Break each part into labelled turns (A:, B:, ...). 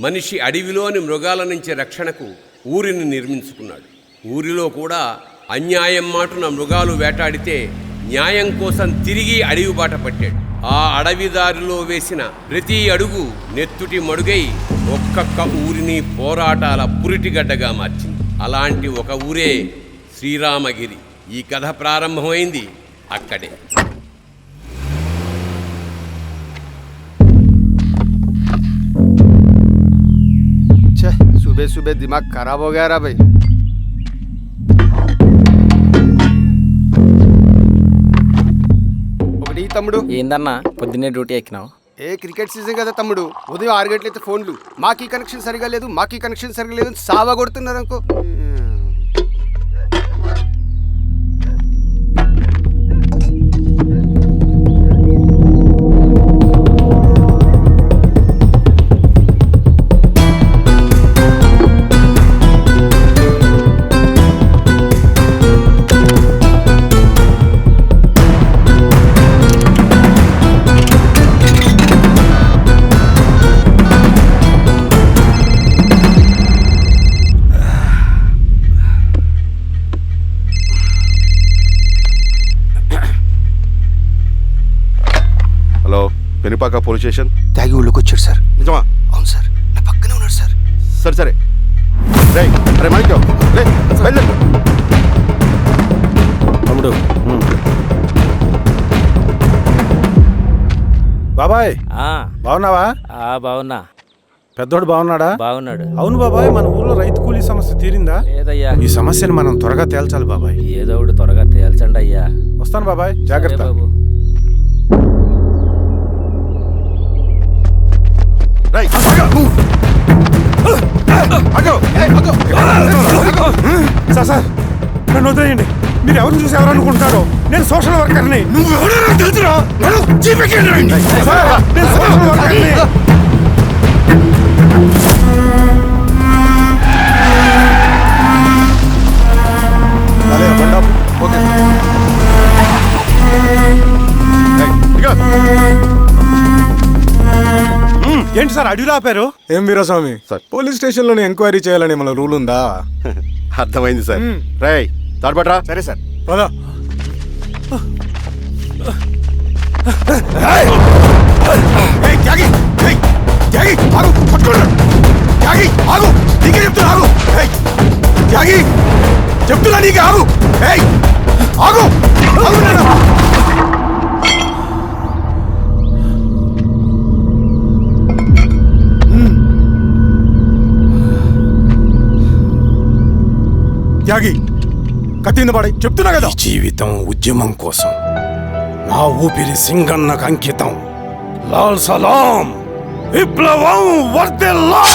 A: మనిషి అడవిలోని మృగాల నుంచి రక్షణకు ఊరిని నిర్మించుకున్నాడు. ఊరిలో కూడా అన్యాయం మాటున మృగాలు వేటాడితే న్యాయం కోసం తిరిగి అడవి బాట పట్టాడు. ఆ అడవిదారిలో వేసిన ప్రతి అడుగు నెత్తుటి మడుగై ఒక్కొక్క ఊరిని పోరాటాల పురిటిగడ్డగా మార్చింది. అలాంటి ఒక ఊరే శ్రీరామగిరి. ఈ కథ ప్రారంభమైంది అక్కడే.
B: सुबह सुबह दिमाग खराब हो गया रा भाई. ఒకటి తమ్ముడు
C: ఏందన్నా పొద్దున్నే డ్యూటీ ఎక్కినావు?
B: క్రికెట్ సీజన్ కదా తమ్ముడు. ఉదయం 6 గంటలైతే ఫోన్లు మాకీ కనెక్షన్ సరిగా లేదు, మాకీ కనెక్షన్ సరిగా లేదు సావా కొడుతున్నారు అనుకో.
D: Penupaka police station.
B: తాగి ఊళ్ళోకి వచ్చాడు సార్.
D: నిజమా?
B: అవును సార్, నా పక్కనే ఉన్నాడు సార్.
D: సరే సరే అరే మాణిక్యం
E: తమ్ముడు. బాబాయ్ బాగున్నావా?
C: బాగున్నా.
E: పెద్దోడు బాగున్నాడా?
C: బాగున్నాడు.
E: అవును బాబాయ్, మన ఊర్లో రైతు కూలీ సమస్య తీరిందా?
C: లేదయ్యా.
E: ఈ సమస్యను మనం త్వరగా తేల్చాలి బాబాయ్.
C: ఏదో ఒకటి త్వరగా తేల్చండి అయ్యా.
E: వస్తాను బాబాయ్, జాగ్రత్త.
C: బాబు.
E: సార్ నన్ను వదిలేయండి. మీరు ఎవరు చూసి ఎవరు అనుకుంటారో, నేను సోషల్ వర్కర్ని. నేను సోషల్ వర్కర్ని. ఏంటి సార్ అడవిలో ఆపారు?
F: ఏం వీరస్వామి
D: సార్,
F: పోలీస్ స్టేషన్ లోనే ఎంక్వైరీ చేయాలని మన రూల్ ఉందా?
D: అర్థమైంది సార్. రేయ్ తాడుపట్రా.
F: సరే సార్. పదా.
E: చెప్తున్నా నీకు ఆగు. ఆగు.
F: త్యాగి కత్తింద పడి చెప్తున్నా కదా.
E: జీవితం ఉద్యమం కోసం, నా ఊపిరి సింగన్నకు అంకితం. లాల్ సలాం. విప్లవం వర్ధిల్లా.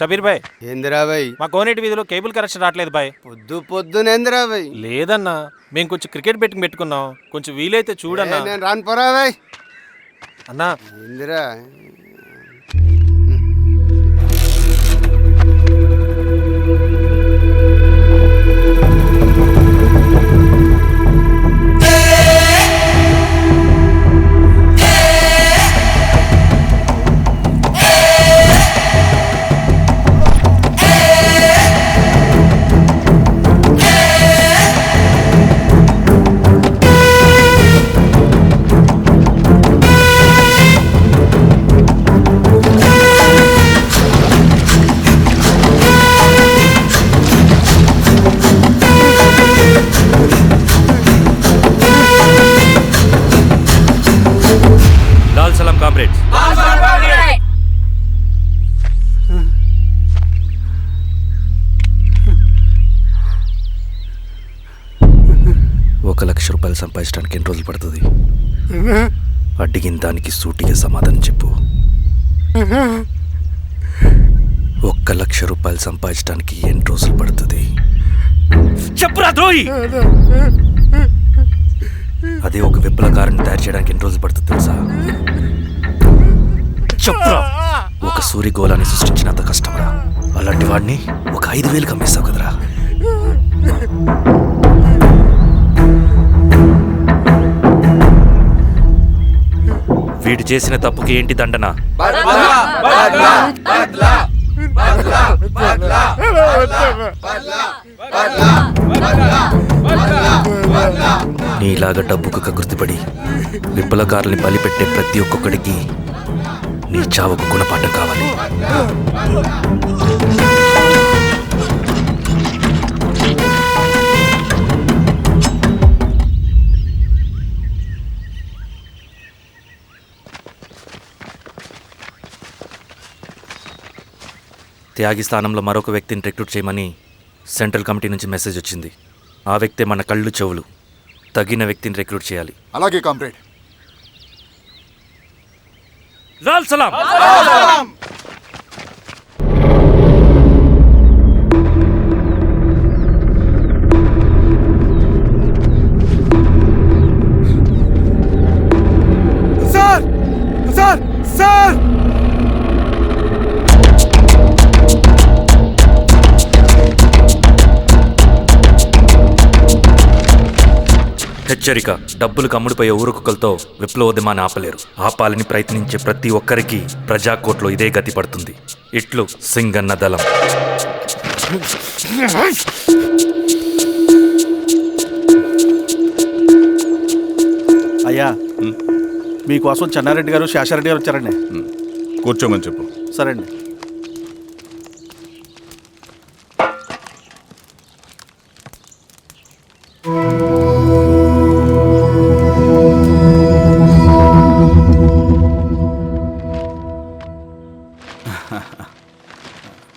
G: షబీర్ భాయ్,
B: ఏందిరా భాయ్?
G: మా కోనేటి వీధిలో కేబుల్ కనెక్షన్ రావట్లేదు భాయ్.
B: పొద్దునేందిరా భాయ్?
G: లేదన్నా, మేము కొంచెం క్రికెట్ బెట్టింగ్ పెట్టుకున్నాం, కొంచెం వీలైతే చూడన్నా.
B: నేను రాను పోరా భాయ్.
G: అన్నా
B: ఏందిరా?
G: కామ్రేడ్స్.
H: 1 లక్ష రూపాయలు సంపాదించడానికి ఎన్ని రోజులు పడుతుంది? అడిగిన దానికి సూటిగా సమాధానం చెప్పు. 1 లక్ష రూపాయలు సంపాదించడానికి ఎన్ని రోజులు పడుతుంది? చెప్పురా ద్రోహి. అదే ఒక విప్లవకారుని తయారు చేయడానికి ఎన్ని రోజులు పడుతుంది తెలుసా? చెప్పురా. ఒక సూర్యగోళాన్ని సృష్టించినంత కష్టంరా. అలాంటి వాడిని ఒక 5,000 అమ్మేస్తావు కదరా. వీడు చేసిన తప్పుకి ఏంటి దండన? నీలాగా డబ్బుకు కకృతిపడి విప్లవకారుల్ని బలిపెట్టే ప్రతి ఒక్కొక్కడికి నీ చావుకు గుణపాఠం కావాలి. త్యాగి స్థానంలో మరొక వ్యక్తిని రిక్రూట్ చేయమని సెంట్రల్ కమిటీ నుంచి మెసేజ్ వచ్చింది. ఆ వ్యక్తే మన కళ్ళు చెవులు. తగిన వ్యక్తిని రిక్రూట్ చేయాలి.
F: అలాగే కామ్రేడ్.
H: లాల్ సలాం.
B: సార్ సార్ సార్
H: హెచ్చరిక. డబ్బులకు అమ్ముడుపోయే ఊరుకుక్కలతో విప్లవోద్యమాన్ని ఆపలేరు. ఆపాలని ప్రయత్నించే ప్రతి ఒక్కరికి ప్రజాకోట్లో ఇదే గతి పడుతుంది. ఇట్లు సింగన్న దళం.
I: అయ్యా, మీకోసం చెన్నారెడ్డి గారు శేషారెడ్డి గారు వచ్చారండి.
F: కూర్చోమని చెప్పు.
I: సరే అండి.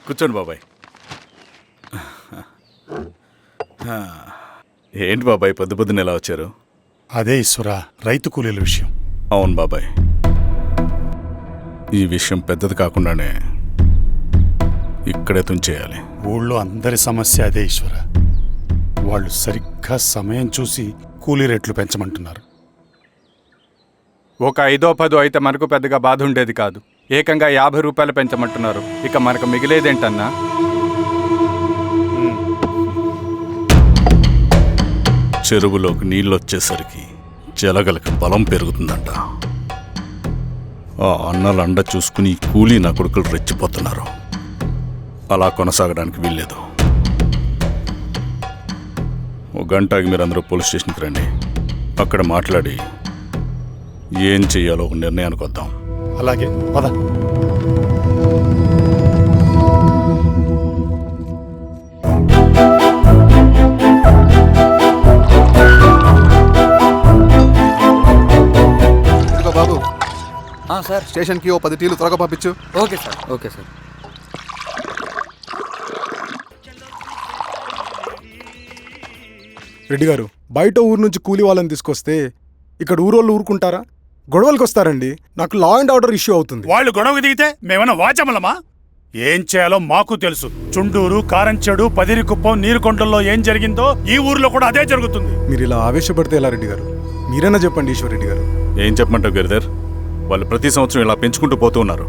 F: కూర్చోండి బాబాయ్. ఏంటి బాబాయ్ పొద్దున ఎలా వచ్చారు?
E: అదే ఈశ్వరా, రైతు కూలీల విషయం.
F: అవును బాబాయ్, ఈ విషయం పెద్దది కాకుండానే ఇక్కడే తుంచేయాలి.
E: ఊళ్ళో అందరి సమస్య అదే ఈశ్వర. వాళ్ళు సరిగ్గా సమయం చూసి కూలీ రేట్లు పెంచమంటున్నారు.
J: ఒక 5-10 అయితే మనకు పెద్దగా బాధ ఉండేది కాదు. ఏకంగా 50 రూపాయలు పెంచమంటున్నారు. ఇక మనకు మిగిలేదేంటన్నా?
F: చెరువులోకి నీళ్ళు వచ్చేసరికి జలగలకి బలం పెరుగుతుందంట. ఆ అన్నల అండ చూసుకుని కూలీ నా కొడుకులు రెచ్చిపోతున్నారు. అలా కొనసాగడానికి వీల్లేదు. ఒక గంటకి మీరందరూ పోలీస్ స్టేషన్కి రండి. అక్కడ మాట్లాడి ఏం చెయ్యాలో ఒక నిర్ణయానికి వద్దాం.
E: అలాగే పద.
B: బాబు
I: సార్,
B: స్టేషన్కి ఓ 10 టీలు త్వరగా పంపించు.
I: Okay sir. Okay sir.
F: Reddy గారు, బయట ఊరు నుంచి కూలి వాళ్ళని తీసుకొస్తే ఇక్కడ ఊరోళ్ళు ఊరుకుంటారా? గొడవలకు వస్తారండి. నాకు లా అండ్ ఆర్డర్ ఇష్యూ అవుతుంది.
E: వాళ్ళు గొడవకు దిగితే మేమన్నా వాచమలమా? ఏం చేయాలో మాకు తెలుసు. చుండూరు, కారంచెడు, పదిరికుప్పం, నీరుకొండల్లో ఏం జరిగిందో ఈ ఊర్లో కూడా అదే జరుగుతుంది.
F: మీరు ఇలా ఆవేశపడితే ఎలా రెడ్డి గారు? మీరైనా చెప్పండి ఈశ్వర్ రెడ్డి గారు. ఏం చెప్పమంటావు గిరిధర్? వాళ్ళు ప్రతి సంవత్సరం ఇలా పెంచుకుంటూ పోతూ ఉన్నారు.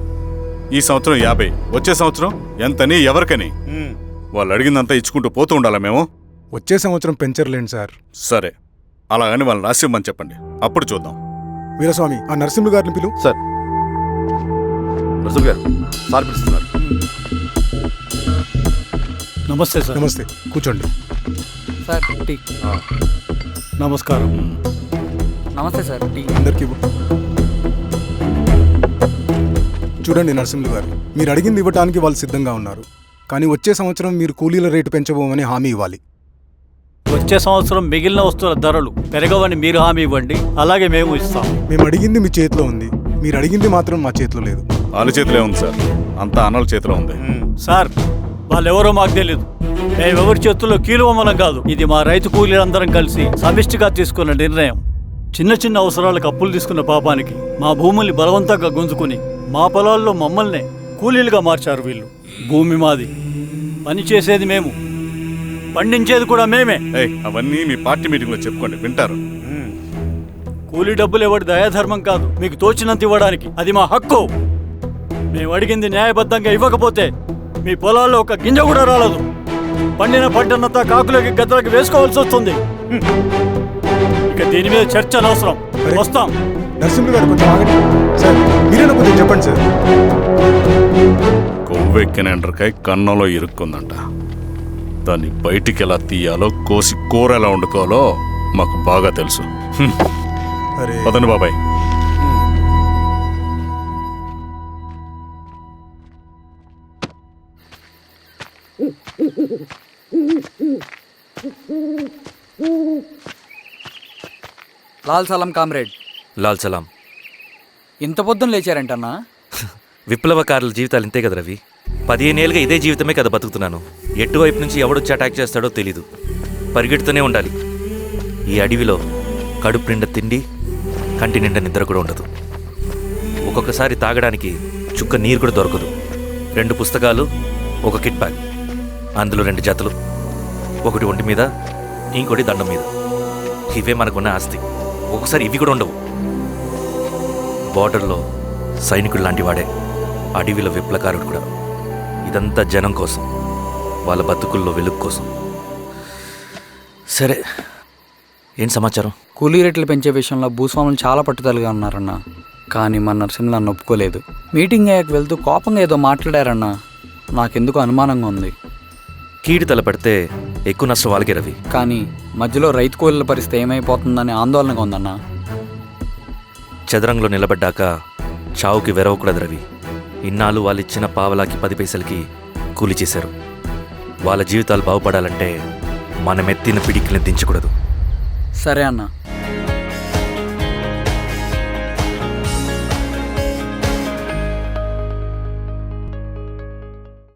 F: ఈ సంవత్సరం 50, వచ్చే సంవత్సరం ఎంతని, ఎవరికని? వాళ్ళు అడిగిందంతా ఇచ్చుకుంటూ పోతూ ఉండాలా మేము? వచ్చే సంవత్సరం పెంచర్లేండి సార్. సరే, అలాగని వాళ్ళని రాసిమ్మని చెప్పండి, అప్పుడు చూద్దాం. వీరస్వామి, ఆ నరసింహ గారిని పిలు.
D: సార్, నరసింహ గారు సార్ పిలుస్తున్నారు.
I: నమస్తే సార్.
F: నమస్తే, కూర్చోండి.
I: Sir tea. నమస్కారం. నమస్తే సార్. టీ
F: అందరికీ ఇవ్వు. చూడండి నరసింహులు గారు, మీరు అడిగింది ఇవ్వటానికి వాళ్ళు సిద్ధంగా ఉన్నారు. కానీ వచ్చే సంవత్సరం మీరు కూలీల రేటు పెంచబోమని హామీ ఇవ్వాలి.
I: వచ్చే సంవత్సరం మిగిలిన వస్తువుల ధరలు పెరగవని మీరు హామీ ఇవ్వండి, అలాగే మేము ఇస్తాం.
F: మేము అడిగింది మీ చేతిలో ఉంది, మీరు అడిగింది మాత్రం మా చేతిలో లేదు. వాళ్ళ చేతిలో ఉంది సార్, అంతా అన్నల చేతిలో ఉంది.
I: సార్, వాళ్ళెవరో మాకు తెలియదు. మేమెవరి చేతుల్లో కీలువమనం కాదు. ఇది మా రైతు కూలీలందరం కలిసి సమిష్టిగా తీసుకున్న నిర్ణయం. చిన్న చిన్న అవసరాలకు అప్పులు తీసుకున్న పాపానికి మా భూముల్ని బలవంతంగా గుంజుకుని మా పొలాల్లో మమ్మల్నే కూలీలుగా మార్చారు వీళ్ళు. భూమి మాది, పని చేసేది మేము. పండించేది కూడా మేమే.
F: ఏయ్, అవన్నీ మీ పార్టీ మీటింగ్లో చెప్పుకోండి, వింటారు.
I: కూలీ డబ్బులు ఇవ్వడం దయాధర్మం కాదు, మీకు తోచినంత ఇవ్వడానికి అది మా హక్కు. మేము అడిగింది న్యాయబద్ధంగా ఇవ్వకపోతే మీ పొలాల్లో ఒక గింజ కూడా రాలదు. పండిన పంటనంతా కాకులకి గద్దలకి వేసుకోవాల్సి వస్తుంది. ఇక దీని మీద చర్చ అనవసరం. వస్తాం.
K: నరసింహులు గారు కొంచెం ఆగండి సార్, మీరేనా కొంచెం చెప్పండి సార్.
F: కొవ్వెక్కిన ఎండ్రకాయ కన్నంలో ఇరుక్కుందంట. దాన్ని బయటికి ఎలా తీయాలో, కోసి కూర ఎలా వండుకోవాలో మాకు బాగా తెలుసు.
K: అరే
F: పదండి బాబాయ్.
L: లాల్ సలాం కామ్రేడ్.
H: లాల్ సలాం.
L: ఇంత పొద్దున లేచారంటన్నా?
H: విప్లవకారుల జీవితాలు ఇంతే కదా రవి. 15 ఏళ్ళుగా ఇదే జీవితమే కదా బతుకుతున్నాను. ఎటువైపు నుంచి ఎవడొచ్చి అటాక్ చేస్తాడో తెలీదు. పరిగెడుతూనే ఉండాలి. ఈ అడవిలో కడుపు నిండా తిండి, కంటి నిండా నిద్ర కూడా ఉండదు. ఒక్కొక్కసారి తాగడానికి చుక్క నీరు కూడా దొరకదు. 2 పుస్తకాలు, ఒక కిట్ బ్యాగ్, అందులో 2 జతలు, ఒకటి ఒంటి మీద, ఇంకోటి దండం మీద. ఇవే మనకున్న ఆస్తి. ఒక్కొక్కసారి ఇవి కూడా ఉండవు. బార్డర్లో సైనికుడు లాంటి వాడే అడవిలో విప్లవకారుడు కూడా. ఇదంతా జనం కోసం, వాళ్ళ బతుకుల్లో వెలుగు కోసం. సరే, ఏం సమాచారం?
L: కూలీ రేట్లు పెంచే విషయంలో భూస్వాములు చాలా పట్టుదలగా ఉన్నారన్న. కానీ మన నరసింహులు నన్ను ఒప్పుకోలేదు. మీటింగ్ అయ్యాక వెళ్తూ కోపంగా ఏదో మాట్లాడారన్న. నాకెందుకు అనుమానంగా ఉంది.
H: కీడి తలపెడితే ఎక్కువ నష్టం వాళ్ళకే రవి.
L: కానీ మధ్యలో రైతు కూలీల పరిస్థితి ఏమైపోతుందని ఆందోళనగా ఉందన్న.
H: చదరంగంలో నిలబడ్డాక చావుకి వెరవకూడదు రవి. ఇన్నాళ్ళు వాళ్ళు ఇచ్చిన పావలాకి 10 పైసలకి కూలి చేశారు. వాళ్ళ జీవితాలు బాగుపడాలంటే మనమెత్తిన పిడికిని దించకూడదు.
L: సరే అన్న.